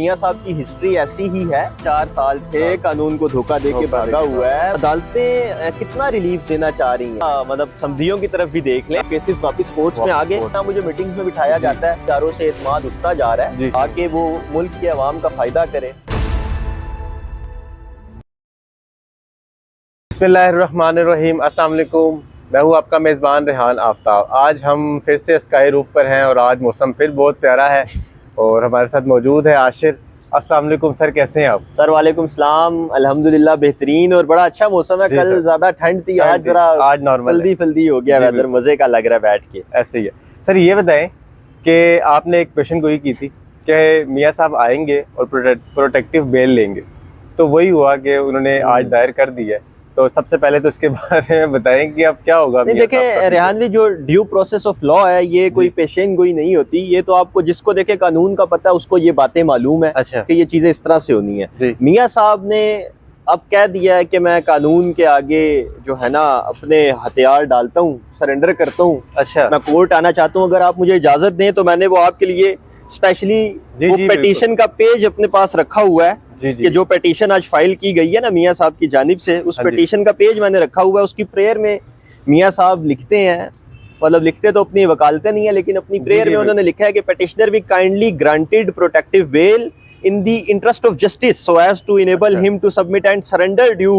मियां साहब की हिस्ट्री ऐसी ही है। 4 साल से कानून को धोखा दे के भागा हुआ है। अदालतें कितना रिलीफ देना चाह रही हैं, मतलब समझियों की तरफ भी देख लें। केसेस वापस कोर्ट्स में आ गए। मुझे मीटिंग्स में बिठाया जाता है, चारों से एतमाद उठता जा रहा है ताकि वो मुल्क के अवाम का फायदा करे। बिस्मिल्लाहिर्रहमानिर्रहीम, अस्सलाम वालेकुम। मैं हूँ आपका मेज़बान रेहान आफ्ताब। आज हम फिर से स्काई रूफ पर हैं और आज मौसम फिर बहुत प्यारा है और हमारे साथ मौजूद है आशिर। अस्सलाम वालेकुम सर, कैसे हैं आप? सर वालेकुम सलाम, अल्हम्दुलिल्लाह बेहतरीन और बड़ा अच्छा मौसम है। कल ज्यादा ठंड थी, आज जरा आज नॉर्मल फल्दी हो गया वेदर, मजे का लग रहा है बैठ के। ऐसे ही है। सर ये बताएं कि आपने एक पेशेंट गोई की थी कि मियाँ साहब आएंगे और प्रोटेक्टिव बेल लेंगे, तो वही हुआ कि उन्होंने आज दायर कर दी है। तो सबसे पहले तो इसके बारे में बताएं कि अब क्या होगा। नहीं देखें रेहान भी, जो ड्यू प्रोसेस ऑफ लॉ है ये कोई पेशेंट गोई नहीं होती। ये तो आपको जिसको देखे कानून का पता है उसको ये बातें मालूम है। अच्छा। कि ये चीजें इस तरह से होनी है। मियाँ साहब ने अब कह दिया है कि मैं कानून के आगे जो है ना अपने हथियार डालता हूँ, सरेंडर करता हूँ। अच्छा। मैं कोर्ट आना चाहता हूँ, अगर आप मुझे इजाजत दें तो मैंने वो आपके लिए स्पेशली वो पिटीशन का पेज अपने पास रखा हुआ है। कि जो पिटीशन आज फाइल की गई है ना मियाँ साहब की जानिब से, उस पिटीशन का पेज मैंने रखा हुआ है। उसकी प्रेयर में मियाँ साहब लिखते हैं, मतलब लिखते तो अपनी वकालतें नहीं है लेकिन अपनी प्रेयर में उन्होंने लिखा है कि petitioner be kindly granted protective bail in the interest of justice so as to enable him to submit and surrender due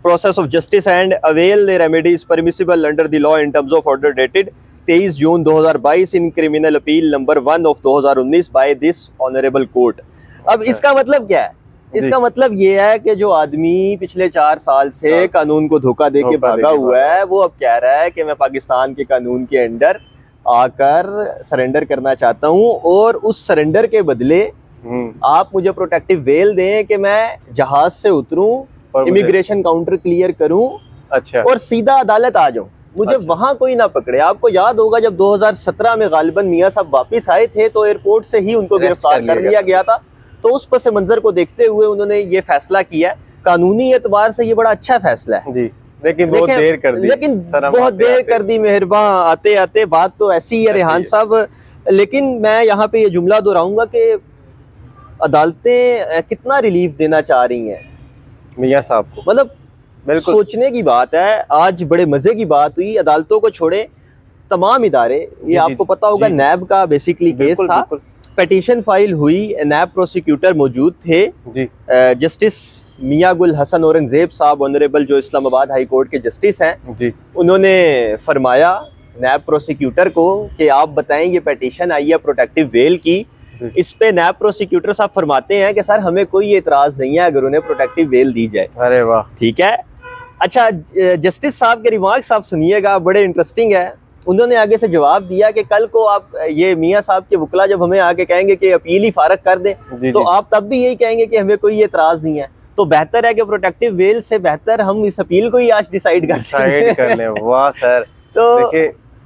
process of justice and avail the remedies permissible under the law in terms of order dated 23 June 2022 in criminal appeal number 1 of 2019 by this honorable court। अब इसका मतलब क्या है? इसका मतलब ये है कि जो आदमी पिछले 4 साल से कानून को धोखा दे के भागा हुआ है, वो अब कह रहा है कि मैं पाकिस्तान के कानून के अंडर आकर सरेंडर करना चाहता हूँ और उस सरेंडर के बदले आप मुझे प्रोटेक्टिव बेल दें कि मैं जहाज से उतरूं, इमिग्रेशन काउंटर क्लियर करूं, अच्छा, और सीधा अदालत आ जाऊं, मुझे वहां कोई ना पकड़े। आपको याद होगा जब 2017 में गालिबन मियाँ साहब वापस आए थे तो एयरपोर्ट से ही उनको गिरफ्तार कर लिया गया था। तो उस पस मंजर को देखते हुए उन्होंने ये फैसला किया। कानूनी एतबार से ये बड़ा अच्छा फैसला है जी, लेकिन बहुत देर कर दी। मेहरबान आते आते बात तो ऐसी है रेहान साहब। लेकिन मैं यहाँ पे ये जुमला दोहराऊंगा कि अदालतें कितना रिलीफ देना चाह रही हैं मियाँ साहब को, मतलब बिल्कुल सोचने की बात है। आज बड़े मजे की बात हुई, अदालतों को छोड़े तमाम इदारे, ये आपको पता होगा नैब का बेसिकली केस था। पिटीशन फाइल हुई, नैब प्रोसिक्यूटर मौजूद थे, जस्टिस मियाँ गुल हसन औरंगजेब साहब ऑनरेबल, जो इस्लामाबाद हाई कोर्ट के जस्टिस हैं। उन्होंने फरमाया नैब प्रोसिक्यूटर को कि आप बताएं ये पिटीशन आई है प्रोटेक्टिव बेल की। इस पे नैब प्रोसिक्यूटर साहब फरमाते हैं कि सर हमें कोई एतराज नहीं है अगर उन्हें प्रोटेक्टिव बेल दी जाए। अरे वाह, ठीक है। अच्छा, जस्टिस साहब के रिमार्क्स आप सुनिएगा, बड़े इंटरेस्टिंग है। उन्होंने आगे से जवाब दिया कि कल को आप ये मियाँ साहब के वकला जब हमें आके कहेंगे कि अपील ही फारग कर दें तो आप तब भी यही कहेंगे कि हमें कोई एतराज नहीं है। तो बेहतर है कि प्रोटेक्टिव बेल से बेहतर हम इस अपील को ही आज डिसाइड कर लें। वाह सर। तो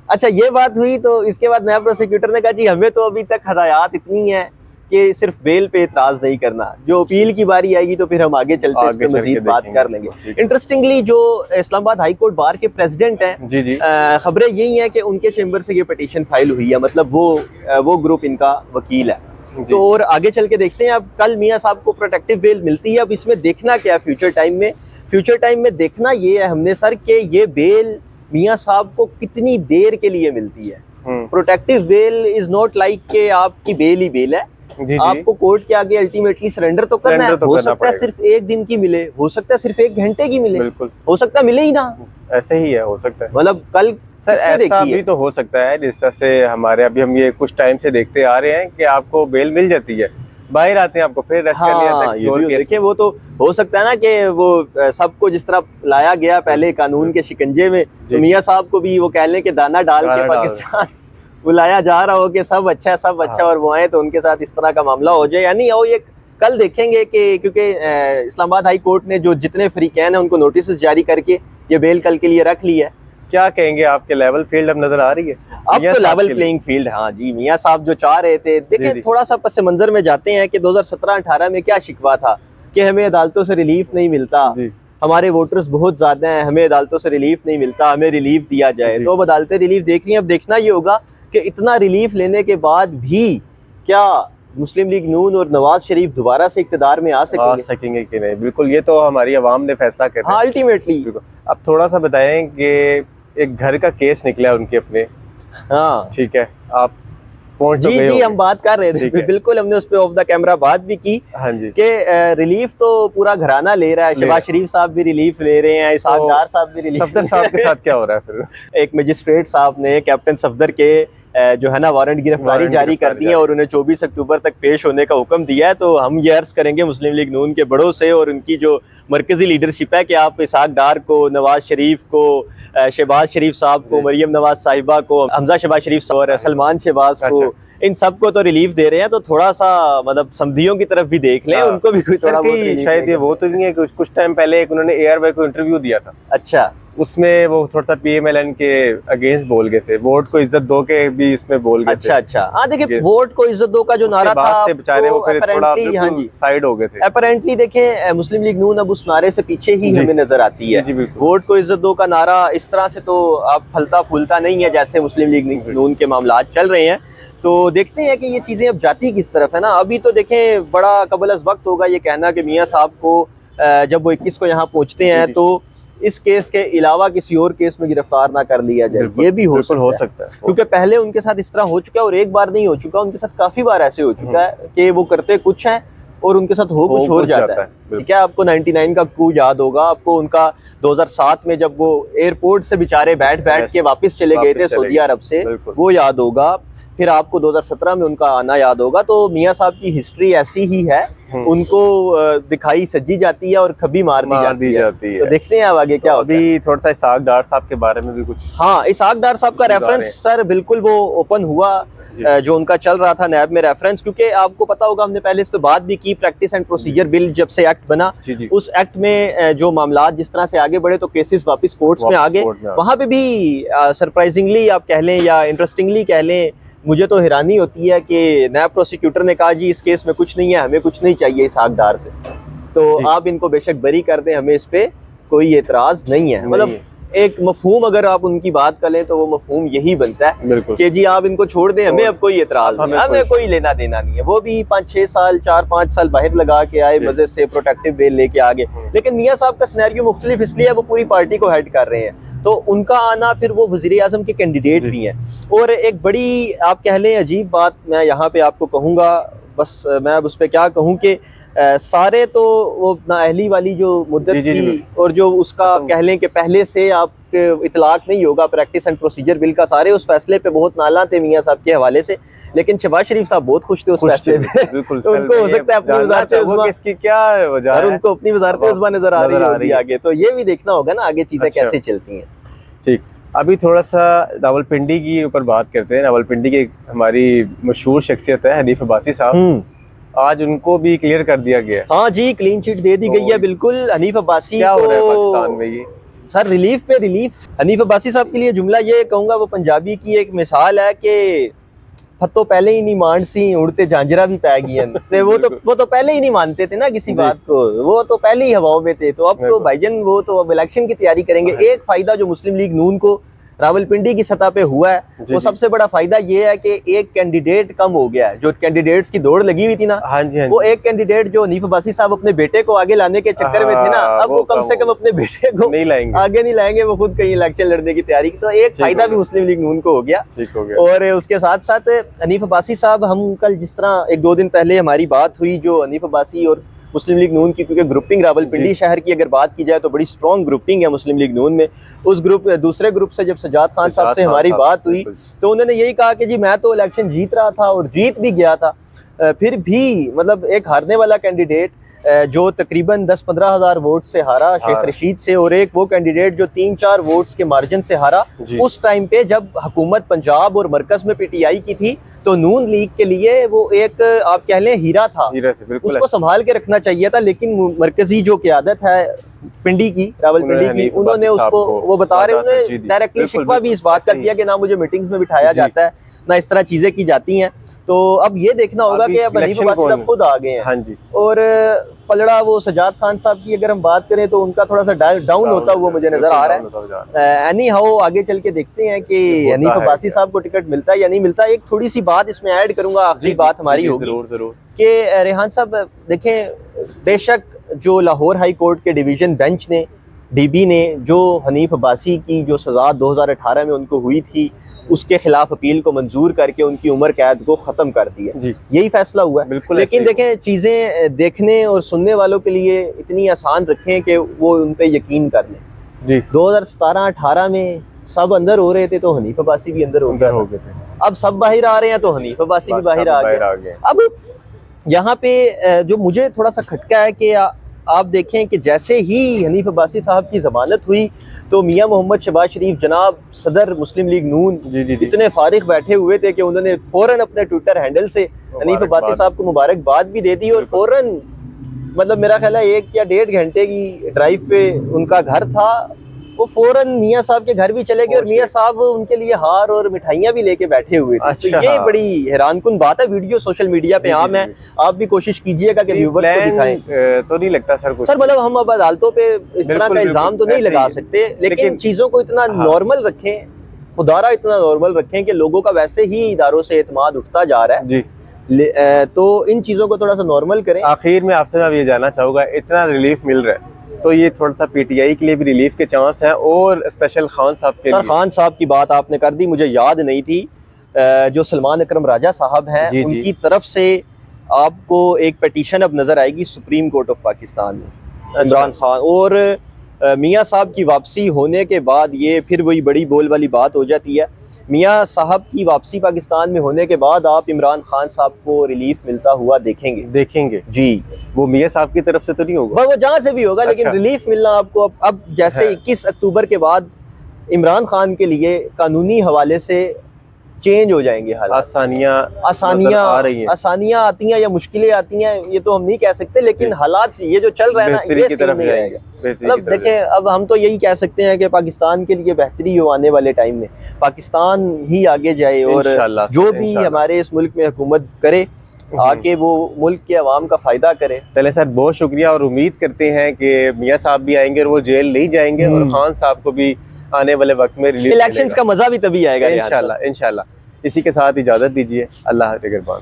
अच्छा, ये बात हुई। तो इसके बाद नया प्रोसिक्यूटर ने कहा जी हमें तो अभी तक हदायत इतनी है कि सिर्फ बेल पे एतराज नहीं करना, जो अपील की बारी आएगी तो फिर हम आगे चलते इस पे मजीद बात कर लेंगे। इंटरेस्टिंगली जो इस्लामाबाद हाई कोर्ट बार के प्रेसिडेंट हैं, खबरें यही हैं कि उनके चेंबर से ये पिटीशन फाइल हुई है, मतलब वो ग्रुप इनका वकील है। तो और आगे चल के देखते हैं। अब कल मियाँ साहब को प्रोटेक्टिव बेल मिलती है। अब इसमें देखना क्या है फ्यूचर टाइम में देखना ये है हमने सर कि ये बेल मियाँ साहब को कितनी देर के लिए मिलती है। Protective bail is not like के आपकी बेल ही बेल है। आपको कोर्ट के आगे अल्टीमेटली सरेंडर तो करना है। हो सकता है सिर्फ 1 दिन की मिले, हो सकता है सिर्फ 1 घंटे की मिले, हो सकता है मिले ही ना। ऐसे ही है, हो सकता है। मतलब कल सर ऐसा भी तो हो सकता है जिस तरह से हमारे अभी हम ये कुछ टाइम से देखते आ रहे हैं कि आपको बेल मिल जाती है, बाहर आते हैं आपको फिर अरेस्ट कर लिया। देखिए वो तो हो सकता है ना कि वो सबको जिस तरह लाया गया पहले कानून के शिकंजे में, तो मियाँ साहब को भी वो कह लें कि दाना डाल के पाकिस्तान बुलाया जा रहा हो कि सब अच्छा और वो आए तो उनके साथ इस तरह का मामला हो जाए। यानी वो ये कल देखेंगे कि क्योंकि इस्लामाबाद हाई कोर्ट ने जो जितने फ्रीकैन है उनको नोटिस जारी करके ये बेल कल के लिए रख ली है। क्या कहेंगे, आपके लेवल फील्ड अब नजर आ रही है? अब तो लेवल प्लेइंग फील्ड, हाँ जी। मियाँ साहब जो चाह रहे थे, देखिए थोड़ा सा पस मंजर में जाते हैं कि 2017-18 में क्या शिकवा था कि हमें अदालतों से रिलीफ नहीं मिलता, हमारे वोटर्स बहुत ज्यादा हैं, हमें अदालतों से रिलीफ नहीं मिलता, हमें रिलीफ दिया जाए। तो अब अदालतें रिलीफ देख रही हैं। अब देखना ये होगा कि इतना रिलीफ लेने के बाद भी क्या मुस्लिम लीग नून और नवाज शरीफ दोबारा से इक्तदार में आ आ सकेंगे? कि नहीं? बिल्कुल, ये तो हमारी आवाम ने फैसला करना हाँ है। अल्टीमेटली। बिल्कुल। अब थोड़ा सा बताएं कि एक घर का केस निकला उनके अपने, हाँ ठीक है, आप पहुंच तो जी गए जी, होंगे। हम बात कर रहे ठीक थे, है। बिल्कुल हमने उस पे ऑफ द कैमरा बात भी की हाँ जी। कि रिलीफ तो पूरा घराना ले रहा है। ले शहबाज शरीफ साहब भी रिलीफ ले रहे हैं, इसहाक डार साहब भी रिलीफ सफदर साहब के साथ क्या हो रहा है फिर? एक मजिस्ट्रेट साहब ने कैप्टन सफदर के जो है ना वारंट गिरफ्तारी वारंट जारी कर गिरफ्तारी दी है और उन्हें 24 अक्टूबर तक पेश होने का हुक्म दिया है। तो हम ये अर्ज करेंगे मुस्लिम लीग नून के बड़ों से और उनकी जो मरकजी लीडरशिप है कि आप इसहाक डार को, नवाज शरीफ को, शहबाज शरीफ साहब को, मरियम नवाज साहिबा को, हमजा शहबाज शरीफ और सलमान शहबाज को, इन सबको तो रिलीफ दे रहे हैं। तो थोड़ा सा मतलब समधियों की तरफ भी देख लें, उनको भी कुछ थोड़ा बहुत relief शायद ये देंगे। वो तो नहीं है, कुछ टाइम पहले एक उन्होंने एआरवाई को इंटरव्यू दिया था, अच्छा उसमें वो थोड़ा सा पीएमएलएन के अगेंस्ट बोल गए थे, वोट को इज्जत दो के भी उसमें बोल गए अच्छा थे। अच्छा, हाँ देखिए ये- वोट को इज्जत दो का जो नारा उसके बाद था से बेचारे वो फिर थोड़ा apparently, हाँ जी, साइड हो गए थे। अपरेंटली देखें मुस्लिम लीग नून अब उस नारे से पीछे ही जी। हमें नजर आती है। जी, बिल्कुल। वोट को इज्जत दो का नारा इस तरह से तो आप फलता फूलता नहीं है जैसे मुस्लिम लीग नून के मामला चल रहे हैं। तो देखते हैं कि ये चीजें अब जाती किस तरफ है ना। अभी तो देखें बड़ा कबल अज़ वक्त होगा ये कहना कि मियाँ साहब को जब वो 21 को यहाँ पहुंचते हैं जी। तो इस केस के अलावा किसी और केस में गिरफ्तार ना कर लिया जाए, ये भी हो सकता है क्योंकि पहले उनके साथ इस तरह हो चुका है और एक बार नहीं हो चुका, उनके साथ काफी बार ऐसे हो चुका है कि वो करते कुछ है और उनके साथ हो कुछ और जाता है। ठीक है, आपको 99 का coup याद होगा, आपको उनका 2007 में जब वो एयरपोर्ट से बेचारे बैठ के वापस चले गए थे सऊदी अरब से, वो याद होगा। फिर आपको 2017 में उनका आना याद होगा। तो मियाँ साहब की हिस्ट्री ऐसी ही है, उनको दिखाई सजी जाती है और खबी मार दी जाती है। तो देखते हैं अब आगे क्या होता है। अभी थोड़ा सा इसहाक डार साहब के बारे में भी कुछ, हाँ इसहाक डार साहब का रेफरेंस सर बिल्कुल वो ओपन हुआ जो उनका चल रहा था नैब में रेफरेंस, क्योंकि आपको पता होगा हमने पहले इस पे बात भी की, प्रैक्टिस एंड प्रोसीजर बिल जब से एक्ट बना, उस एक्ट में जो मामलात जिस तरह से आगे बढ़े तो केसेस वापस कोर्ट्स में आ गए। वहां पे भी सरप्राइजिंगली आप कह लें या इंटरेस्टिंगली कह लें, मुझे तो हैरानी होती है कि नैब प्रोसिक्यूटर ने कहा जी इस केस में कुछ नहीं है, हमें कुछ नहीं चाहिए इसहाक डार से, तो आप इनको बेशक बरी कर दें, हमें इस पे कोई एतराज नहीं है। मतलब एक मफहूम अगर आप उनकी बात करें तो वो मफहूम यही बनता है कि जी आप इनको छोड़ दें, हमें अब कोई एतराज नहीं, हमें कोई लेना देना नहीं है। वो भी 5-6 साल 4-5 साल बाहर लगा के आए, मजे से प्रोटेक्टिव बेल लेके आ गए। लेकिन मियाँ साहब का सिनेरियो मुख्तलिफ इसलिए है, वो पूरी पार्टी को हेड कर रहे हैं, तो उनका आना, फिर वो वज़ीर आज़म के कैंडिडेट भी हैं। और एक बड़ी आप कह लें अजीब बात मैं यहाँ पे आपको कहूँगा, बस मैं अब उस पर क्या कहूँ कि सारे तो वो नाअहली वाली जो मुद्दत थी और जो उसका कह लें कि पहले से आपके इतलाक नहीं होगा प्रैक्टिस एंड प्रोसीजर बिल का, सारे उस फैसले पे बहुत नाला थे मियाँ साहब के हवाले से। लेकिन शहबाज शरीफ साहब बहुत खुश थे उस फैसले पे। तो उनको हो सकता है अपनी वज़ारत इसकी क्या वजह है, उनको अपनी वज़ारत उज़्मा नजर आ रही है आगे, तो ये भी देखना होगा ना आगे चीजें कैसे चलती हैं। ठीक, अभी थोड़ा सा रावलपिंडी की ऊपर बात करते हैं। रावलपिंडी की हमारी मशहूर शख्सियत है हनीफ अब्बासी साहब, आज उनको भी क्लियर कर दिया गया। हाँ जी, क्लीन चिट दे दी गई है बिल्कुल। हनीफ अब्बासी क्या हो रहा है पाकिस्तान में ये सर, रिलीफ पे रिलीफ। हनीफ अब्बासी साहब के लिए जुमला ये कहूंगा, वो पंजाबी की एक मिसाल है कि फतो पहले ही नहीं मान सी उड़ते झांझरा भी पै गई। वो तो पहले ही नहीं मानते थे ना किसी बात को, वो तो पहले ही हवाओं में थे। तो अब तो भाईजान वो तो अब इलेक्शन की तैयारी करेंगे। एक फायदा जो मुस्लिम लीग नून को रावलपिंडी की सतह पे हुआ है, वो सबसे बड़ा फायदा ये है कि एक कैंडिडेट कम हो गया है। जो कैंडिडेट्स की दौड़ लगी हुई थी ना, वो एक कैंडिडेट जो हनीफ अब्बासी साहब अपने बेटे को आगे लाने के चक्कर में थे ना, अब वो कम से कम अपने बेटे को आगे नहीं लाएंगे, वो खुद कहीं इलेक्शन लड़ने की तैयारी की। तो एक फायदा भी मुस्लिम लीग नून को हो गया। और उसके साथ साथ हनीफ अब्बासी साहब, हम कल जिस तरह 1-2 दिन पहले हमारी बात हुई जो हनीफ अब्बासी और मुस्लिम लीग नून की, क्योंकि ग्रुपिंग रावलपिंडी शहर की अगर बात की जाए तो बड़ी स्ट्रॉन्ग ग्रुपिंग है मुस्लिम लीग नून में। उस दूसरे ग्रुप से जब सजाद खान साहब से हमारी बात हुई तो उन्होंने यही कहा कि जी मैं तो इलेक्शन जीत रहा था और जीत भी गया था, फिर भी मतलब एक हारने वाला कैंडिडेट जो तकरीबन 10-15 हज़ार वोट से हारा शेख रशीद से, और एक वो कैंडिडेट जो 3-4 वोट्स के मार्जिन से हारा। उस टाइम पे जब हुकूमत पंजाब और मरकज में पीटीआई की थी, तो नून लीग के लिए वो एक आप कह लें हीरा था, उसको संभाल के रखना चाहिए था। लेकिन मरकजी जो क़यादत है पिंडी की, रावलपिंडी की, उन्होंने उसको, वो बता रहे उन्होंने डायरेक्टली शिकवा भी इस बात का किया कि ना मुझे मीटिंग्स में बिठाया जाता है, ना इस तरह चीजें की जाती हैं। तो अब ये देखना होगा कि अब हनीफ अब्बासी साहब खुद आ गए हैं। हाँ जी। और पलड़ा वो सजाद खान साहब की अगर हम बात करें तो उनका थोड़ा सा डाउन होता हुआ मुझे नजर आ रहा है। एनी हाउ आगे चल के देखते हैं कि हनीफ अब्बासी साहब को टिकट मिलता है या नहीं मिलता। एक थोड़ी सी बात इसमें ऐड करूंगा, आखिरी बात हमारी होगी कि रेहान साहब देखें, बेशक जो लाहौर हाई कोर्ट के डिवीजन बेंच ने, डीबी ने, जो हनीफ अब्बासी की जो सज़ा 2018 में उनको हुई थी उसके खिलाफ अपील को मंजूर करके उनकी उम्र कैद को ख़त्म कर दिया, यही फैसला हुआ है। लेकिन देखें, चीज़ें देखने और सुनने वालों के लिए इतनी आसान रखें कि वो उन पर यकीन कर लें। 2017-18 में सब अंदर हो रहे थे तो हनीफ अब्बासी भी अंदर हो गए थे। अब सब बाहर आ रहे हैं तो हनीफ अब्बासी भी बाहर आ गए। अब यहाँ पे जो मुझे थोड़ा सा खटका है कि आप देखें कि जैसे ही हनीफ अब्बासी साहब की ज़मानत हुई तो मियां मोहम्मद शहबाज शरीफ जनाब सदर मुस्लिम लीग नून इतने फारिग बैठे हुए थे कि उन्होंने फौरन अपने ट्विटर हैंडल से हनीफ अब्बासी साहब को मुबारकबाद भी दे दी और फौरन, मतलब मेरा ख्याल है 1 या 1.5 घंटे की ड्राइव पे उनका घर था, वो फौरन मियां साहब के घर भी चले गए और मियां साहब उनके लिए हार और मिठाइयां भी लेके बैठे हुए थे। तो ये बड़ी हैरानकुन बात है। वीडियो सोशल मीडिया पे आम है, आप भी कोशिश कीजिएगा कि व्यूवर्स को दिखाएं। तो नहीं लगता सर कुछ, सर मतलब हम अब अदालतों पे इस तरह का इल्जाम तो नहीं लगा सकते, लेकिन चीजों को इतना नॉर्मल रखें, खुदारा इतना नॉर्मल रखें कि लोगों का वैसे ही इदारों से एतमाद उठता जा रहा है जी। तो इन चीजों को थोड़ा सा नॉर्मल करें। आखिर में आपसे मैं ये जानना चाहूँगा, इतना रिलीफ मिल रहा है तो ये थोड़ा सा पीटीआई के लिए भी रिलीफ के चांस हैं, और स्पेशल खान साहब के लिए। खान साहब की बात आपने कर दी, मुझे याद नहीं थी। जो सलमान अकरम राजा साहब हैं उनकी तरफ से आपको एक पिटीशन अब नजर आएगी सुप्रीम कोर्ट ऑफ पाकिस्तान में। इमरान खान और मियां साहब की वापसी होने के बाद ये फिर वही बड़ी बोल वाली बात हो जाती है। मियां साहब की वापसी पाकिस्तान में होने के बाद आप इमरान खान साहब को रिलीफ मिलता हुआ देखेंगे जी। वो मियां साहब की तरफ से तो नहीं होगा, वो जहाँ से भी होगा, लेकिन रिलीफ मिलना आपको अब जैसे 21 अक्टूबर के बाद इमरान खान के लिए कानूनी हवाले से चेंज हो जाएंगे हालात। आसानियां आती हैं या मुश्किलें आती हैं ये तो हम नहीं कह सकते, लेकिन हालात ये जो चल रहा है ना ये सही नहीं रहेगा। मतलब देखें, अब हम तो यही कह सकते हैं कि पाकिस्तान के लिए बेहतरी हो आने वाले टाइम में, पाकिस्तान ही आगे जाए और जो भी हमारे इस मुल्क में हुकूमत करे आके वो मुल्क के अवाम का फायदा करे। चले सर, बहुत शुक्रिया और उम्मीद करते हैं कि मियां साहब भी आएंगे और वो जेल नहीं जाएंगे और खान साहब को भी आने वाले वक्त में रिलीफ, इलेक्शंस का मजा भी तभी आएगा इंशाल्लाह। इसी के साथ इजाजत दीजिए, अल्लाह निगहबान।